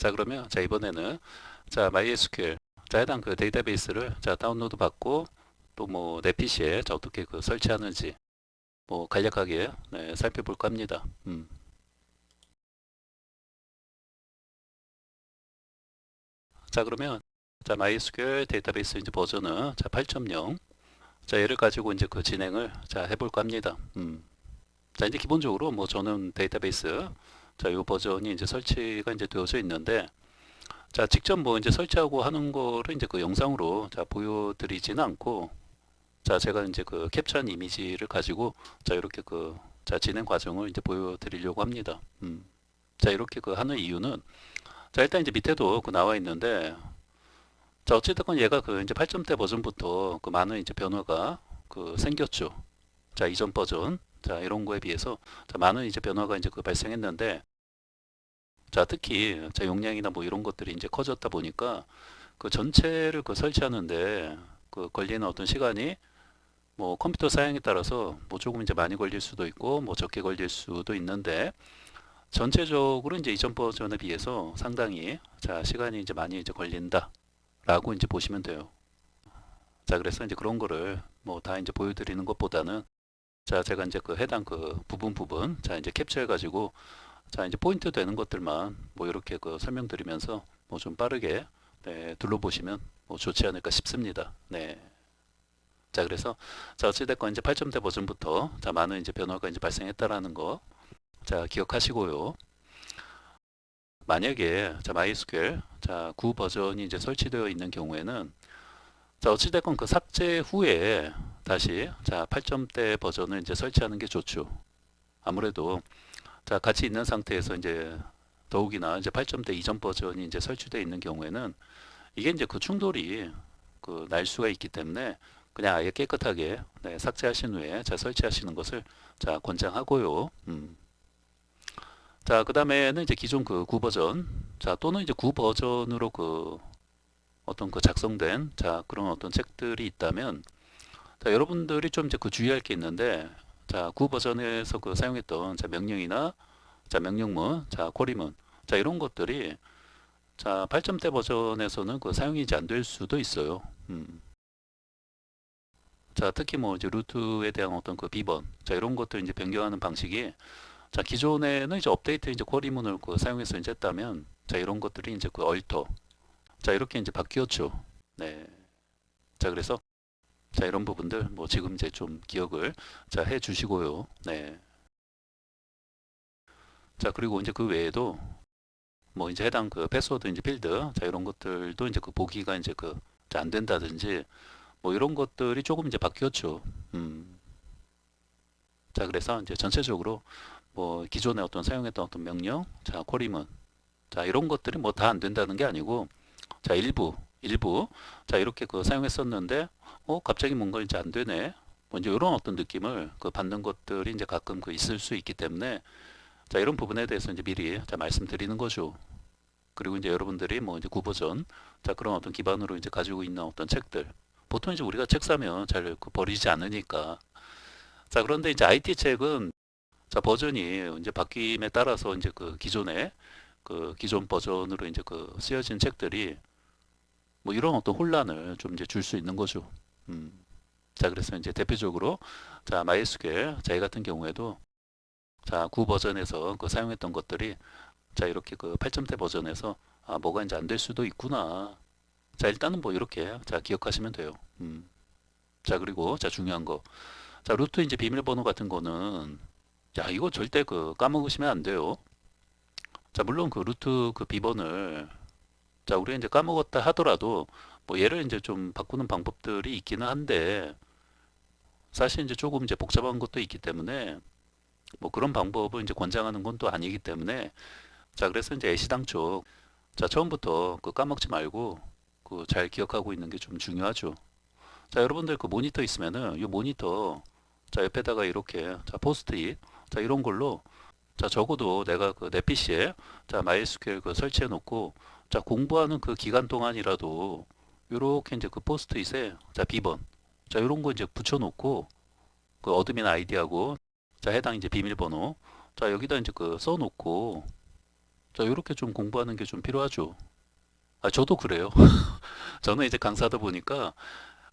자, 그러면 자, 이번에는 자, MySQL 자, 해당 그 데이터베이스를 자, 다운로드 받고 또 뭐 내 PC에 자, 어떻게 그 설치하는지 뭐 간략하게 네, 살펴볼까 합니다. 자, 그러면 자, MySQL 데이터베이스 이제 버전은 자, 8.0 자, 얘를 가지고 이제 그 진행을 자, 해볼까 합니다. 자, 이제 기본적으로 뭐 저는 데이터베이스 자, 요 버전이 이제 설치가 이제 되어져 있는데 자, 직접 뭐 이제 설치하고 하는 거를 이제 그 영상으로 자, 보여드리지는 않고 자, 제가 이제 그 캡처한 이미지를 가지고 자, 이렇게 그 자, 진행 과정을 이제 보여드리려고 합니다. 자, 이렇게 그 하는 이유는 자, 일단 이제 밑에도 그 나와 있는데 자, 어찌됐건 얘가 그 이제 8점대 버전부터 그 많은 이제 변화가 그 생겼죠. 자, 이전 버전 자, 이런 거에 비해서 자, 많은 이제 변화가 이제 그 발생했는데 자, 특히 자, 용량이나 뭐 이런 것들이 이제 커졌다 보니까 그 전체를 그 설치하는데 그 걸리는 어떤 시간이 뭐 컴퓨터 사양에 따라서 뭐 조금 이제 많이 걸릴 수도 있고 뭐 적게 걸릴 수도 있는데 전체적으로 이제 이전 버전에 비해서 상당히 자, 시간이 이제 많이 이제 걸린다라고 이제 보시면 돼요. 자, 그래서 이제 그런 거를 뭐 다 이제 보여드리는 것보다는 자, 제가 이제 그 해당 그 부분 자, 이제 캡처해 가지고 자, 이제 포인트 되는 것들만 뭐 이렇게 그 설명드리면서 뭐 좀 빠르게 네, 둘러보시면 뭐 좋지 않을까 싶습니다. 네. 자, 그래서 자, 어찌됐건 이제 8점대 버전부터 자, 많은 이제 변화가 이제 발생했다라는 거 자, 기억하시고요. 만약에 자, MySQL 자, 9 버전이 이제 설치되어 있는 경우에는 자, 어찌됐건 그 삭제 후에 다시 자, 8점대 버전을 이제 설치하는 게 좋죠. 아무래도 자, 같이 있는 상태에서 이제 더욱이나 이제 8점대 이전 버전이 이제 설치되어 있는 경우에는 이게 이제 그 충돌이 그 날 수가 있기 때문에 그냥 아예 깨끗하게 네, 삭제하신 후에 자, 설치하시는 것을 자, 권장하고요. 자, 그 다음에는 이제 기존 그 9 버전 자, 또는 이제 9 버전으로 그 어떤 그 작성된 자, 그런 어떤 책들이 있다면 자, 여러분들이 좀 이제 그 주의할 게 있는데 자, 9 버전에서 그 사용했던 자, 명령이나 자, 명령문, 자, 쿼리문 자, 이런 것들이 자, 8점대 버전에서는 그 사용이 이제 안 될 수도 있어요. 자, 특히 뭐 이제 루트에 대한 어떤 그 비번, 자, 이런 것들 이제 변경하는 방식이 자, 기존에는 이제 업데이트 이제 쿼리문을 그 사용해서 이제 했다면 자, 이런 것들이 이제 그 얼터, 자, 이렇게 이제 바뀌었죠. 네. 자, 그래서 자, 이런 부분들 뭐 지금 이제 좀 기억을 자, 해 주시고요. 네. 자, 그리고 이제 그 외에도 뭐 이제 해당 그 패스워드 이제 필드, 자, 이런 것들도 이제 그 보기가 이제 그 안 된다든지 뭐 이런 것들이 조금 이제 바뀌었죠. 음. 자, 그래서 이제 전체적으로 뭐 기존에 어떤 사용했던 어떤 명령, 자, 쿼리문, 자, 이런 것들이 뭐 다 안 된다는 게 아니고, 자, 일부, 자, 이렇게 그 사용했었는데, 갑자기 뭔가 이제 안 되네. 뭐 이제 이런 어떤 느낌을 그 받는 것들이 이제 가끔 그 있을 수 있기 때문에, 자, 이런 부분에 대해서 이제 미리 자, 말씀드리는 거죠. 그리고 이제 여러분들이 뭐 이제 구버전, 자, 그런 어떤 기반으로 이제 가지고 있는 어떤 책들, 보통 이제 우리가 책 사면 잘 그 버리지 않으니까. 자, 그런데 이제 IT 책은 자, 버전이 이제 바뀜에 따라서 이제 그 기존에 그 기존 버전으로 이제 그 쓰여진 책들이 뭐 이런 어떤 혼란을 좀 이제 줄 수 있는 거죠. 음. 자, 그래서 이제 대표적으로 자, MySQL 자, 이 같은 경우에도 자, 9 버전에서 그 사용했던 것들이 자, 이렇게 그 8점대 버전에서 아, 뭐가 이제 안 될 수도 있구나. 자, 일단은 뭐 이렇게 자, 기억하시면 돼요. 자, 그리고 자, 중요한 거. 자, 루트 이제 비밀번호 같은 거는 자, 이거 절대 그 까먹으시면 안 돼요. 자, 물론 그 루트 그 비번을 자, 우리가 이제 까먹었다 하더라도 뭐 얘를 이제 좀 바꾸는 방법들이 있기는 한데 사실 이제 조금 이제 복잡한 것도 있기 때문에 뭐 그런 방법을 이제 권장하는 건 또 아니기 때문에 자, 그래서 이제 애시당초 자, 처음부터 그 까먹지 말고 그 잘 기억하고 있는 게 좀 중요하죠. 자, 여러분들 그 모니터 있으면은 이 모니터 자, 옆에다가 이렇게 자, 포스트잇 자, 이런 걸로 자, 적어도 내가 그 내 PC에 자, MySQL 그 설치해 놓고 자, 공부하는 그 기간 동안이라도 요렇게 이제 그 포스트잇에 자, 비번 자, 요런 거 이제 붙여 놓고 그 어드민 아이디하고 자, 해당 이제 비밀번호 자, 여기다 이제 그 써 놓고 자, 이렇게 좀 공부하는 게 좀 필요하죠. 아, 저도 그래요. 저는 이제 강사다 보니까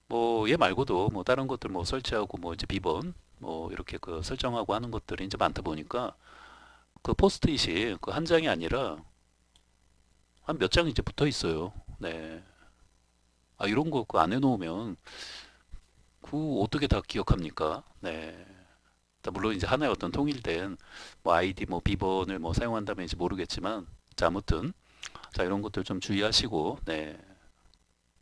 뭐 얘 말고도 뭐 다른 것들 뭐 설치하고 뭐 이제 비번 뭐 이렇게 그 설정하고 하는 것들이 이제 많다 보니까 그 포스트잇이 그 한 장이 아니라 한 몇 장 이제 붙어 있어요. 네. 아, 이런 거 그 안 해놓으면 그 어떻게 다 기억합니까? 네. 물론 이제 하나의 어떤 통일된 뭐 아이디 뭐 비번을 뭐 사용한다면 이제 모르겠지만 자, 아무튼 자, 이런 것들 좀 주의하시고 네.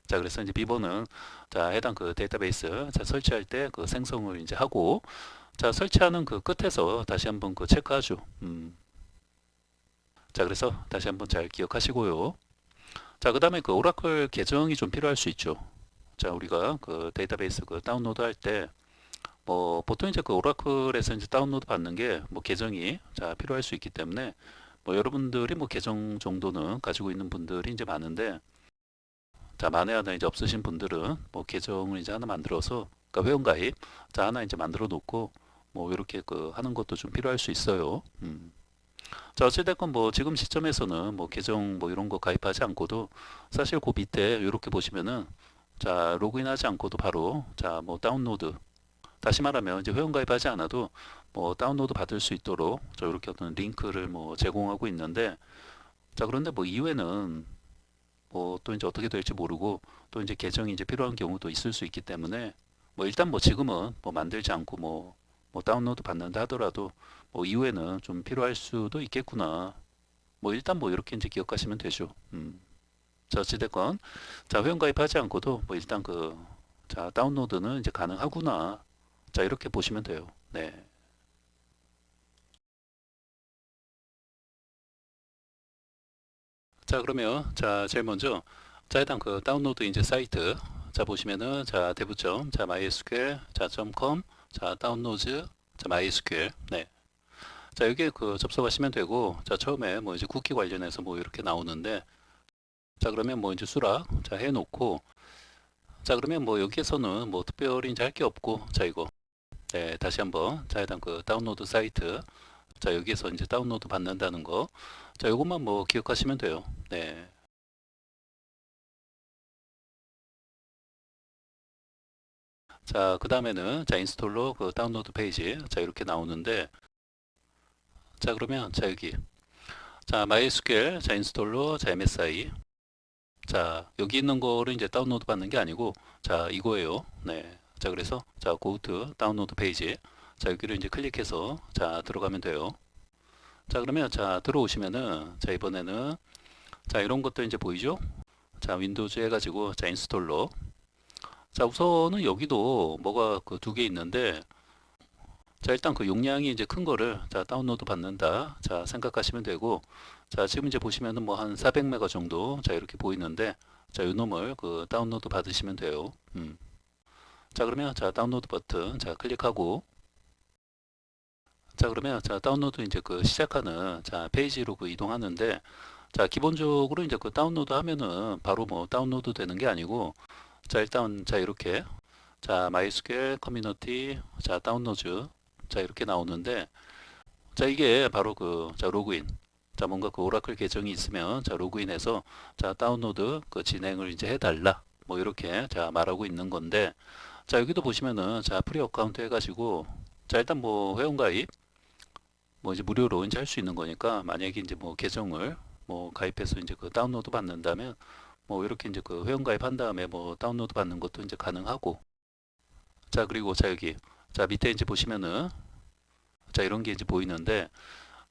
자, 그래서 이제 비번은 자, 해당 그 데이터베이스 자, 설치할 때 그 생성을 이제 하고 자, 설치하는 그 끝에서 다시 한번 그 체크하죠. 자, 그래서 다시 한번 잘 기억하시고요. 자, 그 다음에 그 오라클 계정이 좀 필요할 수 있죠. 자, 우리가 그 데이터베이스 그 다운로드 할 때 뭐 보통 이제 그 오라클에서 이제 다운로드 받는 게 뭐 계정이 자, 필요할 수 있기 때문에 뭐 여러분들이 뭐 계정 정도는 가지고 있는 분들이 이제 많은데 자, 만에 하나 이제 없으신 분들은 뭐 계정을 이제 하나 만들어서 그러니까 회원가입 자, 하나 이제 만들어 놓고 뭐 이렇게 그 하는 것도 좀 필요할 수 있어요. 자, 어찌됐건 뭐 지금 시점에서는 뭐 계정 뭐 이런 거 가입하지 않고도 사실 그 밑에 이렇게 보시면은 자, 로그인하지 않고도 바로 자, 뭐 다운로드 다시 말하면 이제 회원 가입하지 않아도 뭐 다운로드 받을 수 있도록 저 이렇게 어떤 링크를 뭐 제공하고 있는데 자, 그런데 뭐 이후에는 뭐 또 이제 어떻게 될지 모르고 또 이제 계정이 이제 필요한 경우도 있을 수 있기 때문에 뭐 일단 뭐 지금은 뭐 만들지 않고 뭐 다운로드 받는다 하더라도 뭐 이후에는 좀 필요할 수도 있겠구나. 뭐 일단 뭐 이렇게 이제 기억하시면 되죠. 자, 어찌됐건 자, 회원 가입하지 않고도 뭐 일단 그 자, 다운로드는 이제 가능하구나. 자, 이렇게 보시면 돼요. 네. 자, 그러면 자, 제일 먼저 자, 일단 그 다운로드 이제 사이트 자, 보시면은 자, 대부점 자, mysql 자, .com 자, 다운로드 자, mysql 네. 자, 여기에 그 접속하시면 되고 자, 처음에 뭐 이제 쿠키 관련해서 뭐 이렇게 나오는데 자, 그러면 뭐 이제 수락 자, 해 놓고 자, 그러면 뭐 여기에서는 뭐 특별히 이제 할 게 없고 자, 이거 네, 다시 한번 자, 일단 그 다운로드 사이트 자, 여기에서 이제 다운로드 받는다는 거 자, 요것만 뭐 기억하시면 돼요. 네. 자, 그 다음에는 자, 인스톨러 그 다운로드 페이지 자, 이렇게 나오는데 자, 그러면 자, 여기 자, MySQL 자, 인스톨러 자, MSI 자, 여기 있는 거를 이제 다운로드 받는 게 아니고 자, 이거예요. 네. 자, 그래서 자, go to 다운로드 페이지 자, 여기를 이제 클릭해서 자, 들어가면 돼요. 자, 그러면 자, 들어오시면은 자, 이번에는 자, 이런 것도 이제 보이죠? 자, 윈도우즈 해가지고 자, 인스톨러 자, 우선은 여기도 뭐가 그 두 개 있는데 자, 일단 그 용량이 이제 큰 거를 자, 다운로드 받는다 자, 생각하시면 되고 자, 지금 이제 보시면은 뭐 한 400메가 정도 자, 이렇게 보이는데 자, 요 놈을 그 다운로드 받으시면 돼요. 자, 그러면 자, 다운로드 버튼 자, 클릭하고 자, 그러면 자, 다운로드 이제 그 시작하는 자, 페이지로 그 이동하는데 자, 기본적으로 이제 그 다운로드 하면은 바로 뭐 다운로드 되는 게 아니고 자, 일단 자, 이렇게 자, MySQL 커뮤니티 자, 다운로드 자, 이렇게 나오는데 자, 이게 바로 그 자, 로그인 자, 뭔가 그 오라클 계정이 있으면 자, 로그인해서 자, 다운로드 그 진행을 이제 해달라 뭐 이렇게 자, 말하고 있는 건데 자, 여기도 보시면은 자, 프리 어카운트 해가지고 자, 일단 뭐 회원가입 뭐 이제 무료로 이제 할 수 있는 거니까 만약에 이제 뭐 계정을 뭐 가입해서 이제 그 다운로드 받는다면 뭐 이렇게 이제 그 회원 가입한 다음에 뭐 다운로드 받는 것도 이제 가능하고 자, 그리고 자, 여기 자, 밑에 이제 보시면은 자, 이런 게 이제 보이는데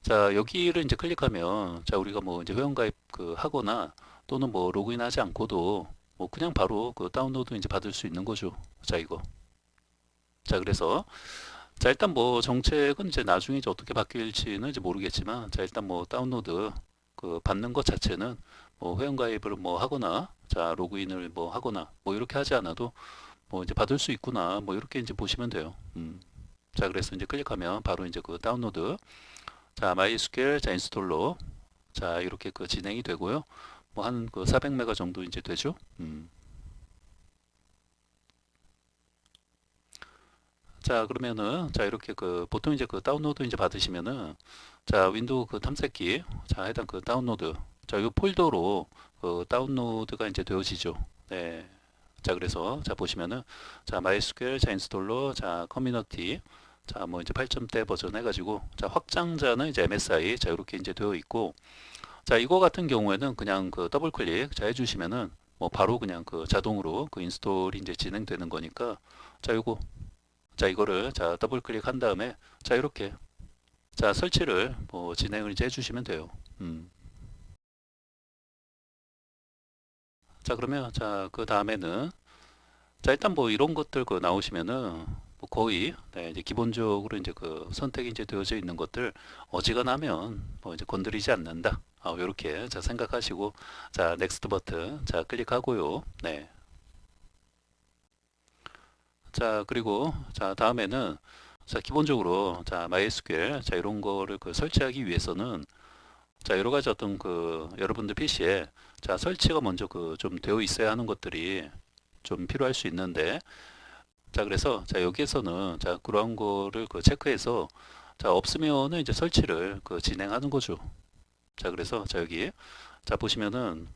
자, 여기를 이제 클릭하면 자, 우리가 뭐 이제 회원 가입 그 하거나 또는 뭐 로그인하지 않고도 뭐 그냥 바로 그 다운로드 이제 받을 수 있는 거죠. 자, 이거 자, 그래서 자, 일단 뭐 정책은 이제 나중에 이제 어떻게 바뀔지는 이제 모르겠지만 자, 일단 뭐 다운로드 그 받는 것 자체는 뭐 회원가입을 뭐 하거나 자, 로그인을 뭐 하거나 뭐 이렇게 하지 않아도 뭐 이제 받을 수 있구나 뭐 이렇게 이제 보시면 돼요. 자, 그래서 이제 클릭하면 바로 이제 그 다운로드 자, MySQL 자, 인스톨러 자, 이렇게 그 진행이 되고요. 뭐 한 그 400메가 정도 이제 되죠. 자, 그러면은, 자, 이렇게 보통 이제 다운로드 이제 받으시면은, 자, 윈도우 탐색기, 자, 해당 다운로드, 자, 이 폴더로 다운로드가 이제 되어지죠. 네. 자, 그래서, 자, 보시면은, 자, MySQL, 자, 인스톨러, 자, 커뮤니티, 자, 뭐 이제 8점대 버전 해가지고, 자, 확장자는 이제 MSI, 자, 이렇게 이제 되어 있고, 자, 이거 같은 경우에는 그냥 더블 클릭, 자, 해주시면은, 뭐 바로 그냥 자동으로 인스톨이 이제 진행되는 거니까, 자, 요거, 자, 이거를, 자, 더블 클릭한 다음에, 자, 이렇게, 자, 설치를 뭐 진행을 이제 해주시면 돼요. 자, 그러면, 자, 그 다음에는, 자, 일단 뭐 이런 것들 나오시면은, 뭐 거의, 네, 이제 기본적으로 이제 선택이 이제 되어져 있는 것들, 어지간하면 뭐 이제 건드리지 않는다. 요렇게, 자, 생각하시고, 자, 넥스트 버튼, 자, 클릭하고요. 네. 자, 그리고, 자, 다음에는, 자, 기본적으로, 자, MySQL, 자, 이런 거를 설치하기 위해서는, 자, 여러 가지 어떤 여러분들 PC에, 자, 설치가 먼저 좀 되어 있어야 하는 것들이 좀 필요할 수 있는데, 자, 그래서, 자, 여기에서는, 자, 그러한 거를 체크해서, 자, 없으면은 이제 설치를 진행하는 거죠. 자, 그래서, 자, 여기, 자, 보시면은,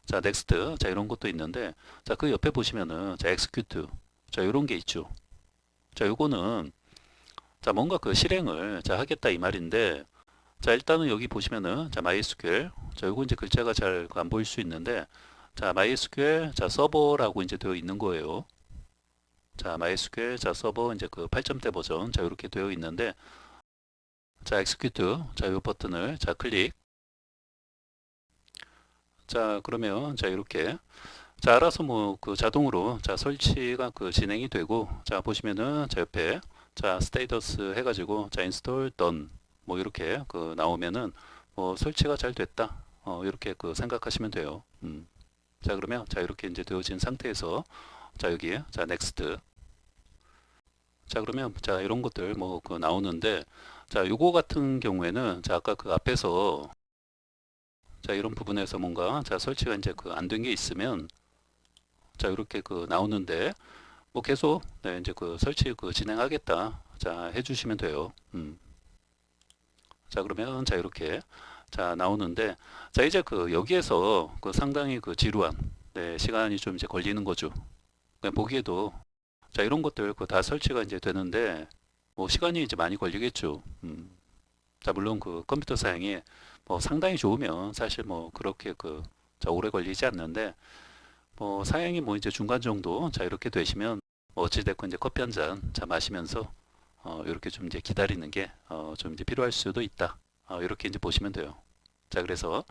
자, 넥스트, 자, 이런 것도 있는데, 자, 그 옆에 보시면은, 자, execute, 자, 이런 게 있죠. 자, 요거는, 자, 뭔가 실행을, 자, 하겠다 이 말인데, 자, 일단은 여기 보시면은, 자, MySQL, 자, 요거 이제 글자가 잘 안 보일 수 있는데, 자, MySQL, 자, 서버라고 이제 되어 있는 거예요. 자, MySQL, 자, 서버 이제 8점대 버전, 자, 이렇게 되어 있는데, 자, execute, 자, 요 버튼을, 자, 클릭. 자, 그러면, 자, 이렇게, 자, 알아서 뭐, 자동으로, 자, 설치가 진행이 되고, 자, 보시면은, 자, 옆에, 자, 스테이터스 해가지고, 자, 인스톨 done, 뭐, 이렇게, 나오면은, 뭐, 설치가 잘 됐다. 이렇게 생각하시면 돼요. 자, 그러면, 자, 이렇게 이제 되어진 상태에서, 자, 여기에, 자, 넥스트. 자, 그러면, 자, 이런 것들 뭐, 나오는데, 자, 요거 같은 경우에는, 자, 아까 앞에서, 자, 이런 부분에서 뭔가, 자, 설치가 이제 안 된 게 있으면, 자, 이렇게 나오는데, 뭐 계속, 네, 이제 설치 진행하겠다. 자, 해주시면 돼요. 자, 그러면, 자, 이렇게, 자, 나오는데, 자, 이제 여기에서 상당히 지루한, 네, 시간이 좀 이제 걸리는 거죠. 그냥 보기에도, 자, 이런 것들 다 설치가 이제 되는데, 뭐 시간이 이제 많이 걸리겠죠. 자, 물론 컴퓨터 사양이 뭐 상당히 좋으면 사실 뭐 그렇게 자, 오래 걸리지 않는데, 뭐 사양이 뭐 이제 중간 정도, 자, 이렇게 되시면, 뭐 어찌됐건 이제 커피 한 잔, 자, 마시면서, 이렇게 좀 이제 기다리는 게, 좀 이제 필요할 수도 있다. 이렇게 이제 보시면 돼요. 자, 그래서,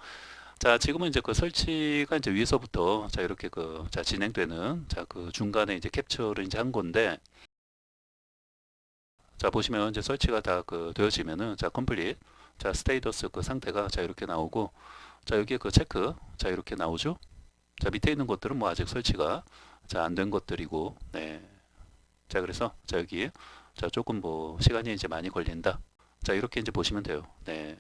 자, 지금은 이제 설치가 이제 위에서부터, 자, 이렇게 자, 진행되는, 자, 중간에 이제 캡처를 이제 한 건데, 자, 보시면 이제 설치가 다 되어지면은, 자, 컴플릿, 자, 스테이터스 상태가, 자, 이렇게 나오고, 자, 여기에 체크, 자, 이렇게 나오죠. 자, 밑에 있는 것들은 뭐 아직 설치가, 자, 안 된 것들이고, 네. 자, 그래서, 자, 여기, 자, 조금 뭐 시간이 이제 많이 걸린다. 자, 이렇게 이제 보시면 돼요. 네.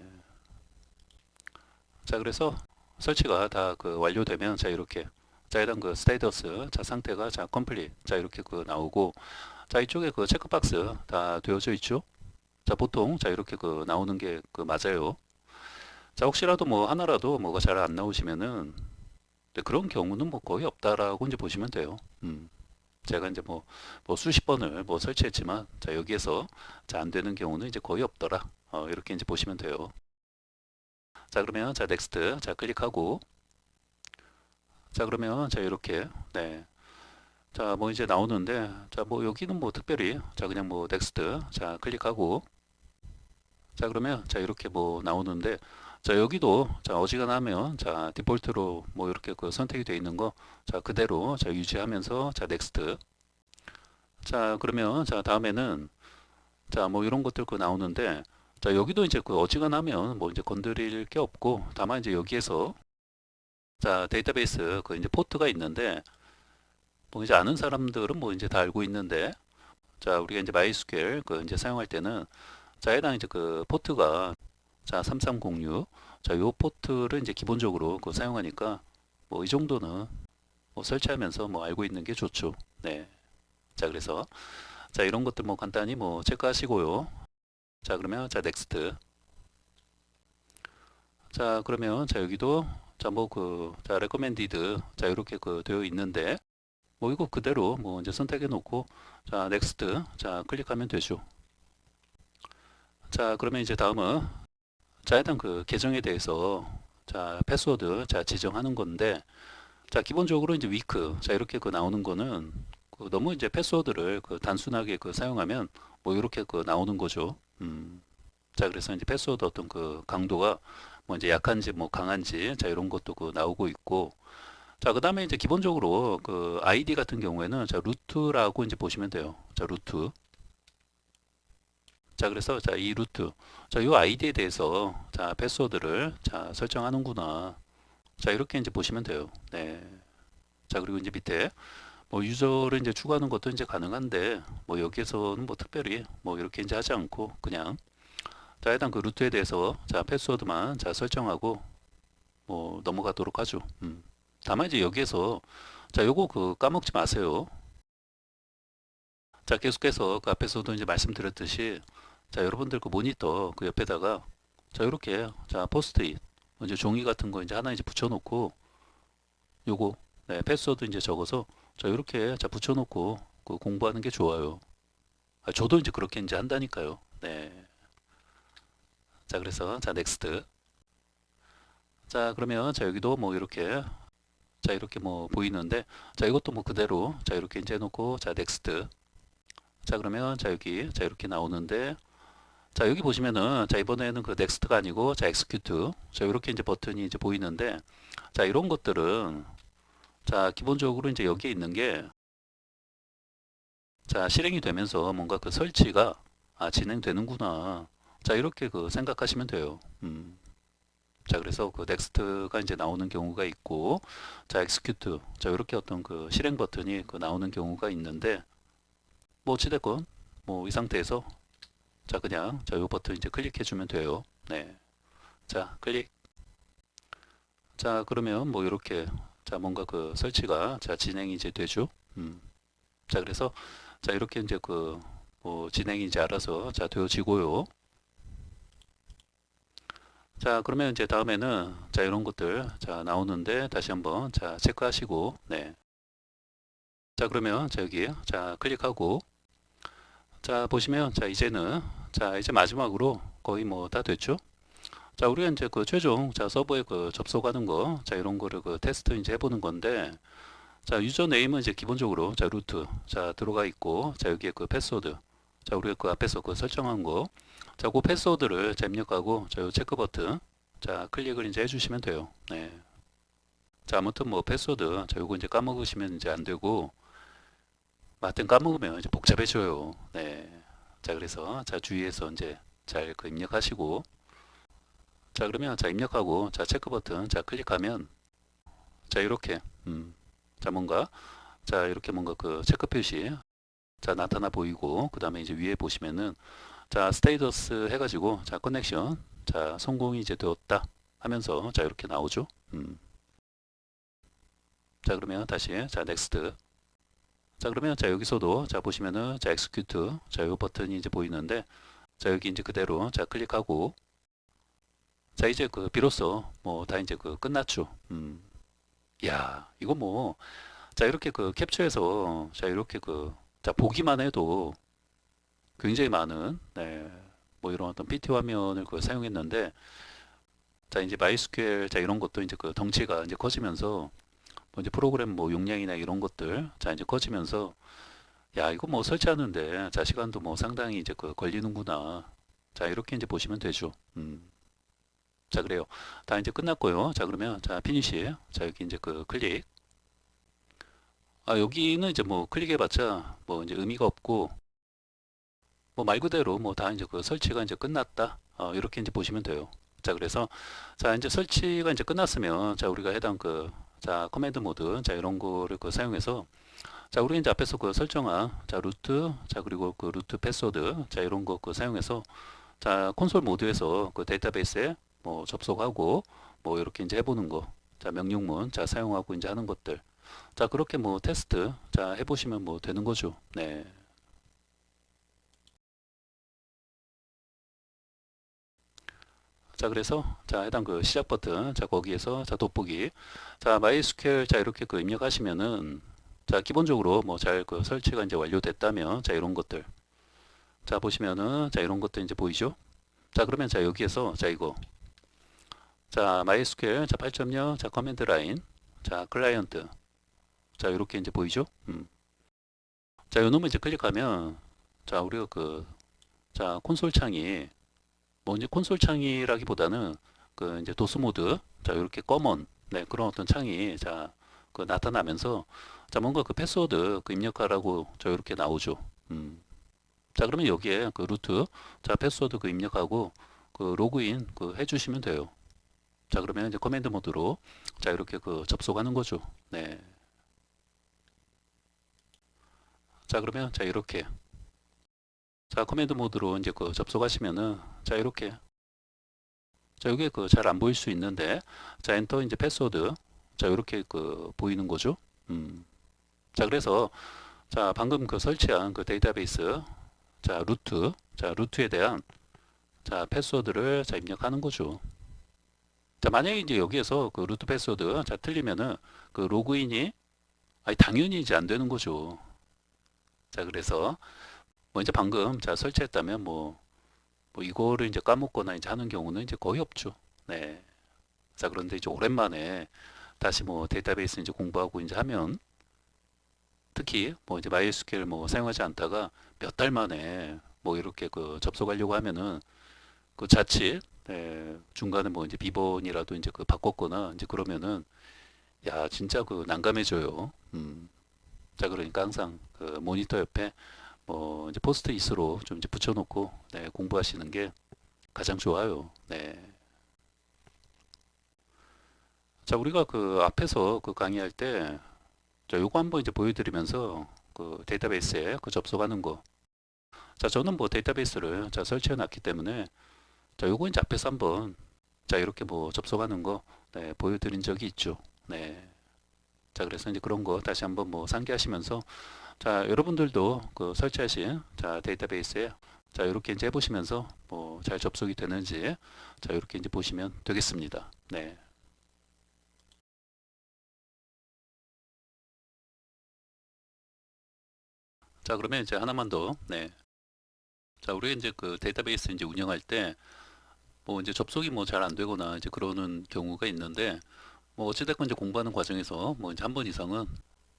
자, 그래서 설치가 다 완료되면, 자, 이렇게, 자, 일단 스테이터스, 자, 상태가, 자, 컴플릿, 자, 이렇게 나오고, 자, 이쪽에 체크박스 다 되어져 있죠. 자, 보통, 자, 이렇게 나오는 게 맞아요. 자, 혹시라도 뭐 하나라도 뭐가 잘 안 나오시면은, 네, 그런 경우는 뭐 거의 없다라고 이제 보시면 돼요. 제가 이제 뭐 수십 번을 뭐 설치했지만, 자, 여기에서, 자, 안 되는 경우는 이제 거의 없더라. 이렇게 이제 보시면 돼요. 자, 그러면, 자, 넥스트, 자, 클릭하고, 자, 그러면, 자, 이렇게, 네. 자, 뭐 이제 나오는데, 자, 뭐 여기는 뭐 특별히, 자, 그냥 뭐 넥스트, 자, 클릭하고, 자, 그러면, 자, 이렇게 뭐 나오는데, 자, 여기도, 자, 어지간하면, 자, 디폴트로 뭐 이렇게 선택이 되어 있는 거, 자, 그대로, 자, 유지하면서, 자, 넥스트. 자, 그러면, 자, 다음에는, 자, 뭐 이런 것들 나오는데, 자, 여기도 이제 어지간하면 뭐 이제 건드릴 게 없고, 다만 이제 여기에서, 자, 데이터베이스 이제 포트가 있는데, 뭐 이제 아는 사람들은 뭐 이제 다 알고 있는데, 자, 우리가 이제 MySQL 이제 사용할 때는, 자, 해당 이제 포트가, 자, 3306, 자, 요 포트를 이제 기본적으로 사용하니까, 뭐 이 정도는 뭐 설치하면서 뭐 알고 있는 게 좋죠. 네. 자, 그래서, 자, 이런 것들 뭐 간단히 뭐 체크하시고요. 자, 그러면 자, 넥스트. 자, 그러면 자, 여기도 자, 뭐 자, 레코멘디드 자, 이렇게 되어 있는데 뭐 이거 그대로 뭐 이제 선택해 놓고 자, 넥스트 자, 클릭하면 되죠. 자, 그러면 이제 다음은 자, 일단 계정에 대해서 자, 패스워드 자, 지정하는 건데 자, 기본적으로 이제 위크 자, 이렇게 나오는 거는 너무 이제 패스워드를 단순하게 사용하면 뭐 이렇게 나오는 거죠. 자, 그래서 이제 패스워드 어떤 강도가 뭐 이제 약한지 뭐 강한지 자, 이런 것도 나오고 있고 자, 그 다음에 이제 기본적으로 아이디 같은 경우에는 자, 루트라고 이제 보시면 돼요. 자, 루트. 자, 그래서 자, 이 루트. 자, 이 아이디에 대해서 자, 패스워드를 자, 설정하는구나. 자, 이렇게 이제 보시면 돼요. 네. 자, 그리고 이제 밑에 뭐 유저를 이제 추가하는 것도 이제 가능한데 뭐 여기에서는 뭐 특별히 뭐 이렇게 이제 하지 않고 그냥 자, 일단 루트에 대해서 자, 패스워드만 자, 설정하고 뭐 넘어가도록 하죠. 다만 이제 여기에서 자, 요거 까먹지 마세요. 자, 계속해서 앞에서도 이제 말씀드렸듯이 자, 여러분들 모니터 옆에다가 자, 이렇게 자, 포스트잇 이제 종이 같은 거 이제 하나 이제 붙여놓고 요거 네, 패스워드 이제 적어서 자, 이렇게 자, 붙여놓고 공부하는 게 좋아요. 저도 이제 그렇게 이제 한다니까요. 네. 자, 그래서 자, 넥스트. 자, 그러면 자, 여기도 뭐 이렇게 자, 이렇게 뭐 보이는데 자, 이것도 뭐 그대로 자, 이렇게 이제 해놓고 자, 넥스트. 자, 그러면 자, 여기 자, 이렇게 나오는데 자, 여기 보시면은 자, 이번에는 넥스트가 아니고 자, 엑스큐트. 자, 이렇게 이제 버튼이 이제 보이는데 자, 이런 것들은 자, 기본적으로 이제 여기에 있는 게 자, 실행이 되면서 뭔가 설치가 진행되는구나. 자, 이렇게 생각하시면 돼요. 자, 그래서 넥스트가 이제 나오는 경우가 있고, 자, execute. 자, 이렇게 어떤 실행 버튼이 나오는 경우가 있는데, 뭐, 어찌됐건, 뭐, 이 상태에서, 자, 그냥, 자, 요 버튼 이제 클릭해 주면 돼요. 네. 자, 클릭. 자, 그러면 뭐, 이렇게, 자, 뭔가 설치가, 자, 진행이 이제 되죠. 자, 그래서, 자, 이렇게 이제 뭐, 진행이 이제 알아서, 자, 되어지고요. 자, 그러면 이제 다음에는 자, 이런 것들 자, 나오는데 다시 한번 자, 체크하시고 네. 자, 그러면 자, 여기 자, 클릭하고 자, 보시면 자, 이제는 자, 이제 마지막으로 거의 뭐 다 됐죠? 자, 우리가 이제 최종 자, 서버에 접속하는 거 자, 이런 거를 테스트 이제 해보는 건데 자, 유저 네임은 이제 기본적으로 자, 루트 자, 들어가 있고 자, 여기에 패스워드 자, 우리가 앞에서 설정한 거 자, 그 패스워드를 자, 입력하고 자, 요 체크 버튼 자, 클릭을 이제 해주시면 돼요. 네. 자, 아무튼 뭐 패스워드 자, 요거 이제 까먹으시면 이제 안 되고 하여튼 까먹으면 이제 복잡해져요. 네. 자, 그래서 자, 주의해서 이제 잘 입력하시고 자, 그러면 자, 입력하고 자, 체크 버튼 자, 클릭하면 자, 이렇게 자, 뭔가 자, 이렇게 뭔가 체크 표시 자, 나타나 보이고 그 다음에 이제 위에 보시면은 자, 스테이터스 해가지고 자, 커넥션 자, 성공이 이제 되었다 하면서 자, 이렇게 나오죠. 자, 그러면 다시 자, 넥스트. 자, 그러면 자, 여기서도 자, 보시면은 자, execute 자, 요 버튼이 이제 보이는데 자, 여기 이제 그대로 자, 클릭하고 자, 이제 비로소 뭐 다 이제 끝났죠. 야, 이거 뭐 자, 이렇게 캡처해서 자, 이렇게 자, 보기만 해도 굉장히 많은 네, 뭐 이런 어떤 PT 화면을 사용했는데 자, 이제 MySQL 자, 이런 것도 이제 덩치가 이제 커지면서 뭐 이제 프로그램 뭐 용량이나 이런 것들 자, 이제 커지면서 야, 이거 뭐 설치하는데 자, 시간도 뭐 상당히 이제 걸리는구나. 자, 이렇게 이제 보시면 되죠. 자, 그래요. 다 이제 끝났고요. 자, 그러면 자, 피니시. 자, 여기 이제 클릭. 여기는 이제 뭐 클릭해봤자 뭐 이제 의미가 없고 뭐 말 그대로 뭐 다 이제 설치가 이제 끝났다. 이렇게 이제 보시면 돼요. 자, 그래서 자, 이제 설치가 이제 끝났으면 자, 우리가 해당 자, 커맨드 모드 자, 이런 거를 사용해서 자, 우리 이제 앞에서 설정한 자, 루트 자, 그리고 루트 패스워드 자, 이런 거 사용해서 자, 콘솔 모드에서 데이터베이스에 뭐 접속하고 뭐 이렇게 이제 해보는 거 자, 명령문 자, 사용하고 이제 하는 것들 자, 그렇게 뭐 테스트 자, 해보시면 뭐 되는 거죠. 네. 자, 그래서 자, 해당 그 시작 버튼, 자, 거기에서 자, 돋보기, 자, MySQL 자, 이렇게 그 입력하시면은 자, 기본적으로 뭐 잘 그 설치가 이제 완료됐다면 자, 이런 것들 자, 보시면은 자, 이런 것들 이제 보이죠? 자, 그러면 자, 여기에서 자, 이거 자, MySQL 자, 8.0 자, 커맨드 라인 자, 클라이언트 자, 이렇게 이제 보이죠? 자, 요 놈을 이제 클릭하면 자, 우리가 그 자, 콘솔 창이 뭐 이제 콘솔 창이라기보다는 그 이제 도스 모드 자, 이렇게 검은 네, 그런 어떤 창이 자, 그 나타나면서 자, 뭔가 그 패스워드 그 입력하라고 저 이렇게 나오죠. 자, 그러면 여기에 그 루트 자, 패스워드 그 입력하고 그 로그인 그 해주시면 돼요. 자, 그러면 이제 커맨드 모드로 자, 이렇게 그 접속하는 거죠. 네. 자, 그러면 자, 이렇게 자, 커맨드 모드로 이제 그 접속하시면은 자, 이렇게 자, 이게 그 잘 안 보일 수 있는데 자, 엔터 이제 패스워드 자, 이렇게 그 보이는 거죠. 자, 그래서 자, 방금 그 설치한 그 데이터베이스 자, 루트에 대한 자, 패스워드를 자, 입력하는 거죠. 자, 만약에 이제 여기에서 그 루트 패스워드 자, 틀리면은 그 로그인이 아니 당연히 이제 안 되는 거죠. 자, 그래서 뭐 이제 방금 자, 설치했다면 뭐 이거를 이제 까먹거나 이제 하는 경우는 이제 거의 없죠. 네. 자, 그런데 이제 오랜만에 다시 뭐 데이터베이스 이제 공부하고 이제 하면 특히 뭐 이제 MySQL 뭐 사용하지 않다가 몇 달 만에 뭐 이렇게 그 접속하려고 하면은 그 자칫 네, 중간에 뭐 이제 비번이라도 이제 그 바꿨거나 이제 그러면은 야 진짜 그 난감해져요. 자, 그러니까 항상 그 모니터 옆에 뭐 이제 포스트잇으로 좀 이제 붙여놓고 네, 공부하시는 게 가장 좋아요. 네. 자, 우리가 그 앞에서 그 강의할 때 자, 요거 한번 이제 보여드리면서 그 데이터베이스에 그 접속하는 거. 자, 저는 뭐 데이터베이스를 자, 설치해 놨기 때문에 자, 요거 이제 앞에서 한번 자, 이렇게 뭐 접속하는 거 네, 보여드린 적이 있죠. 네. 자, 그래서 이제 그런 거 다시 한번 뭐 상기하시면서 자, 여러분들도 그 설치하신 자, 데이터베이스에 자, 이렇게 이제 해보시면서 뭐 잘 접속이 되는지 자, 이렇게 이제 보시면 되겠습니다. 네. 자, 그러면 이제 하나만 더. 네. 자, 우리 이제 그 데이터베이스 이제 운영할 때 뭐 이제 접속이 뭐 잘 안 되거나 이제 그러는 경우가 있는데 뭐 어찌됐건 이제 공부하는 과정에서 뭐 이제 한 번 이상은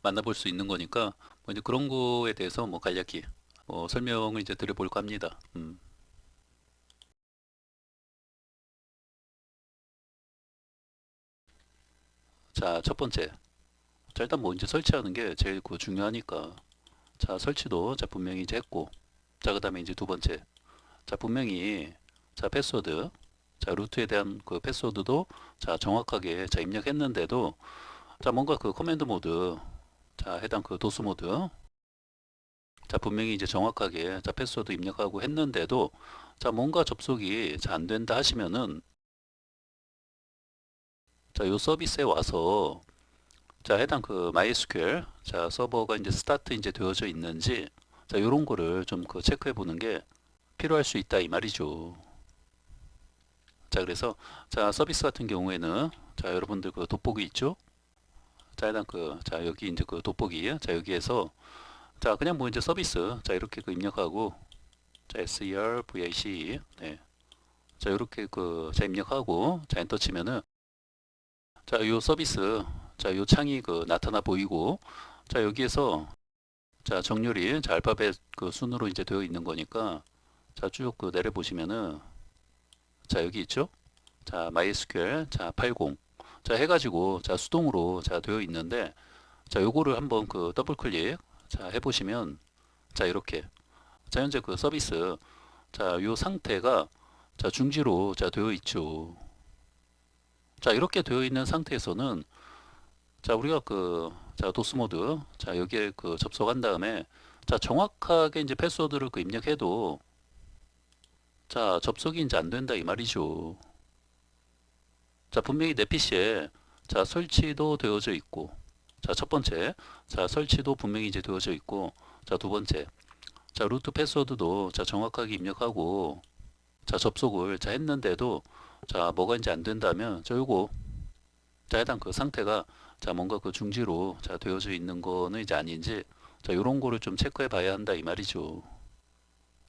만나볼 수 있는 거니까 뭐 이제 그런 거에 대해서 뭐 간략히 뭐 설명을 이제 드려볼까 합니다. 자, 첫 번째. 자, 일단 뭐 이제 설치하는 게 제일 그 중요하니까. 자, 설치도 자, 분명히 이제 했고. 자, 그다음에 이제 두 번째. 자, 분명히 자, 패스워드. 자, 루트에 대한 그 패스워드도 자, 정확하게 자, 입력했는데도 자, 뭔가 그 커맨드 모드 자, 해당 그 도스 모드 자, 분명히 이제 정확하게 자, 패스워드 입력하고 했는데도 자, 뭔가 접속이 자, 안 된다 하시면은 자, 요 서비스에 와서 자, 해당 그 MySQL 자, 서버가 이제 스타트 이제 되어져 있는지 자, 요런 거를 좀 그 체크해 보는 게 필요할 수 있다 이 말이죠. 자, 그래서 자, 서비스 같은 경우에는 자, 여러분들 그 돋보기 있죠? 자, 일단 그 자, 여기 이제 그 돋보기 자, 여기에서 자, 그냥 뭐 이제 서비스 자, 이렇게 그 입력하고 자, servac 네. 자, 이렇게 그 자, 입력하고 자, 엔터 치면은 자, 요 서비스 자, 요 창이 그 나타나 보이고 자, 여기에서 자, 정렬이 자, 알파벳 그 순으로 이제 되어 있는 거니까 자, 쭉 그 내려 보시면은 자, 여기 있죠? 자, MySQL 자, 80 자, 해가지고 자, 수동으로 자, 되어 있는데 자, 요거를 한번 그 더블 클릭 자, 해보시면 자, 이렇게 자, 현재 그 서비스 자, 요 상태가 자, 중지로 자, 되어 있죠. 자, 이렇게 되어 있는 상태에서는 자, 우리가 그 자, 도스 모드 자, 여기에 그 접속한 다음에 자, 정확하게 이제 패스워드를 그 입력해도 자, 접속이 이제 안 된다 이 말이죠. 자, 분명히 내 PC에 자, 설치도 되어져 있고 자, 첫 번째 자, 설치도 분명히 이제 되어져 있고 자, 두 번째 자, 루트 패스워드도 자, 정확하게 입력하고 자, 접속을 자, 했는데도 자, 뭐가 이제 안 된다면, 자, 요거, 자, 해당 그 상태가, 자, 뭔가 그 중지로, 자, 되어져 있는 거는 이제 아닌지, 자, 요런 거를 좀 체크해 봐야 한다, 이 말이죠.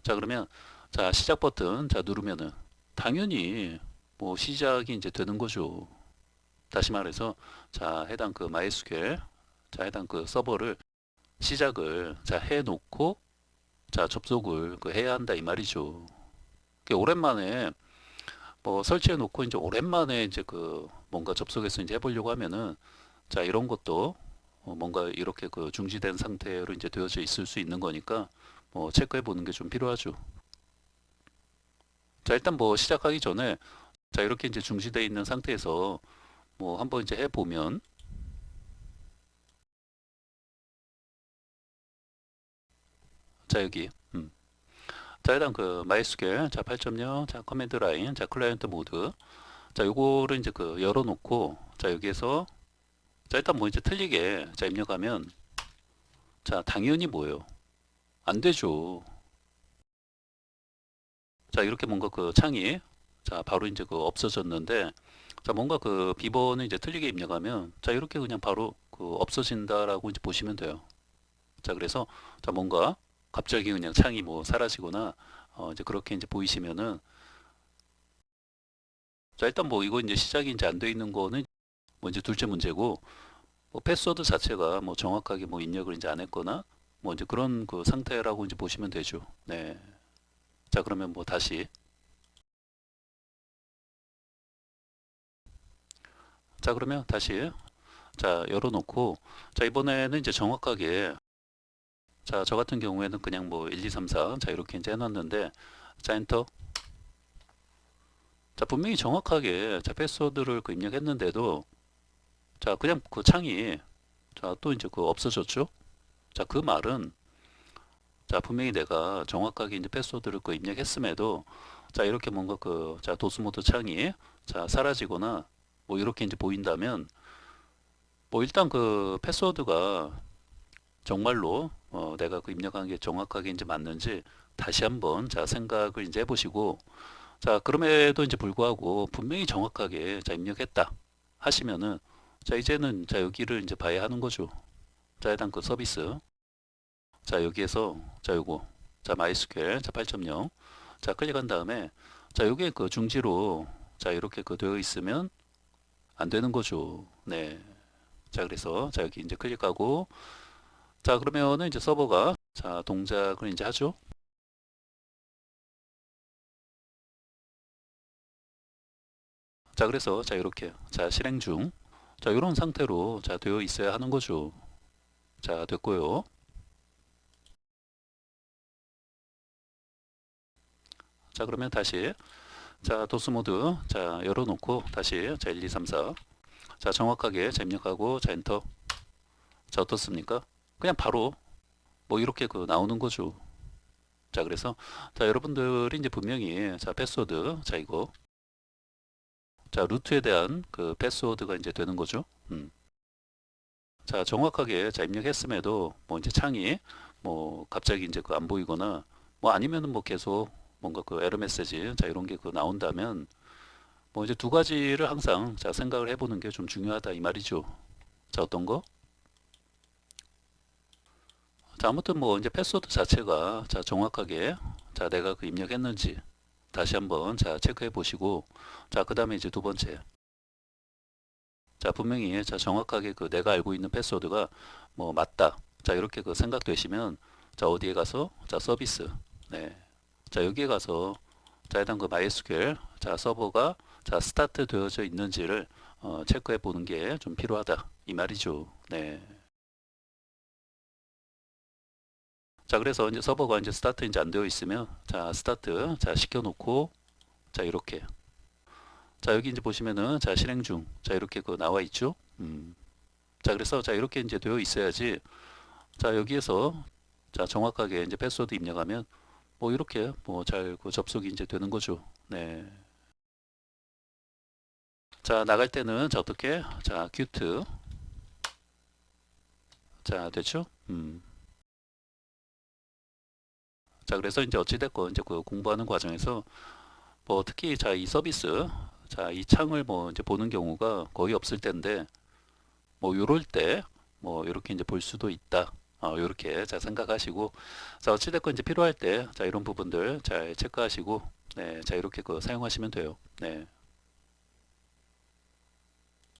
자, 그러면, 자, 시작 버튼, 자, 누르면은, 당연히, 뭐, 시작이 이제 되는 거죠. 다시 말해서, 자, 해당 그 MySQL, 자, 해당 그 서버를 시작을, 자, 해 놓고, 자, 접속을 그 해야 한다, 이 말이죠. 오랜만에, 뭐 설치해 놓고 이제 오랜만에 이제 그 뭔가 접속해서 이제 해보려고 하면은 자 이런 것도 뭔가 이렇게 그 중지된 상태로 이제 되어져 있을 수 있는 거니까 뭐 체크해 보는 게 좀 필요하죠. 자 일단 뭐 시작하기 전에 자 이렇게 이제 중지되어 있는 상태에서 뭐 한번 이제 해보면 자 여기 자 일단 그 MySQL 자 8.0 자 커맨드 라인 자 클라이언트 모드 자 요거를 이제 그 열어놓고 자 여기에서 자 일단 뭐 이제 틀리게 자 입력하면 자 당연히 뭐예요? 안 되죠. 자 이렇게 뭔가 그 창이 자 바로 이제 그 없어졌는데 자 뭔가 그 비번을 이제 틀리게 입력하면 자 이렇게 그냥 바로 그 없어진다라고 이제 보시면 돼요. 자 그래서 자 뭔가 갑자기 그냥 창이 뭐 사라지거나 이제 그렇게 이제 보이시면은 자 일단 뭐 이거 이제 시작이 이제 안 돼 있는 거는 뭐 이제 둘째 문제고 뭐 패스워드 자체가 뭐 정확하게 뭐 입력을 이제 안 했거나 뭐 이제 그런 그 상태라고 이제 보시면 되죠. 네. 자 그러면 뭐 다시 자 그러면 다시 자 열어놓고 자 이번에는 이제 정확하게 자 저 같은 경우에는 그냥 뭐 1, 2, 3, 4 자 이렇게 이제 해놨는데 자 엔터 자 분명히 정확하게 자 패스워드를 그 입력했는데도 자 그냥 그 창이 자 또 이제 그 없어졌죠. 자 그 말은 자 분명히 내가 정확하게 이제 패스워드를 그 입력했음에도 자 이렇게 뭔가 그 자 도스 모드 창이 자 사라지거나 뭐 이렇게 이제 보인다면 뭐 일단 그 패스워드가 정말로 내가 그 입력한 게 정확하게 이제 맞는지 다시 한번 자 생각을 이제 해보시고 자 그럼에도 이제 불구하고 분명히 정확하게 자 입력했다 하시면은 자 이제는 자 여기를 이제 봐야 하는 거죠. 자 일단 그 서비스 자 여기에서 자 요거 자 MySQL 자 8.0 자 클릭한 다음에 자 요게 그 중지로 자 이렇게 그 되어 있으면 안 되는 거죠. 네. 자 그래서 자 여기 이제 클릭하고 자 그러면은 이제 서버가 자 동작을 이제 하죠. 자 그래서 자 이렇게 자 실행 중 자 이런 상태로 자 되어 있어야 하는 거죠. 자 됐고요. 자 그러면 다시 자 도스 모드 자 열어놓고 다시 자 1, 2, 3, 4 자 정확하게 자 입력하고 자 엔터 자 어떻습니까? 그냥 바로 뭐 이렇게 그 나오는 거죠. 자 그래서 자 여러분들이 이제 분명히 자 패스워드 자 이거 자 루트에 대한 그 패스워드가 이제 되는 거죠. 자 정확하게 자 입력했음에도 뭐 이제 창이 뭐 갑자기 이제 그 안 보이거나 뭐 아니면은 뭐 계속 뭔가 그 에러 메시지 자 이런 게 그 나온다면 뭐 이제 두 가지를 항상 자 생각을 해보는 게 좀 중요하다 이 말이죠. 자 어떤 거? 자 아무튼 뭐 이제 패스워드 자체가 자 정확하게 자 내가 그 입력했는지 다시 한번 자 체크해 보시고 자 그 다음에 이제 두 번째 자 분명히 자 정확하게 그 내가 알고 있는 패스워드가 뭐 맞다 자 이렇게 그 생각되시면 자 어디에 가서 자 서비스 네. 자 여기에 가서 자 일단 그 MySQL 자 서버가 자 스타트 되어져 있는지를 체크해 보는 게 좀 필요하다 이 말이죠. 네. 자 그래서 이제 서버가 이제 스타트 이제 안 되어 있으면 자 스타트 자 시켜 놓고 자 이렇게 자 여기 이제 보시면은 자 실행 중 자 이렇게 그 나와 있죠. 자 그래서 자 이렇게 이제 되어 있어야지 자 여기에서 자 정확하게 이제 패스워드 입력하면 뭐 이렇게 뭐 잘 그 접속이 이제 되는 거죠. 네. 자 나갈 때는 자 어떻게 자 큐트 자 됐죠. 자 그래서 이제 어찌됐건 이제 그 공부하는 과정에서 뭐 특히 자 이 서비스 자, 이 창을 뭐 이제 보는 경우가 거의 없을 텐데, 뭐 요럴 때, 뭐 이렇게 이제 볼 수도 있다. 요렇게 자 생각하시고, 자 어찌됐건 이제 필요할 때, 자 이런 부분들 잘 체크하시고, 네, 자 이렇게 그 사용하시면 돼요. 네.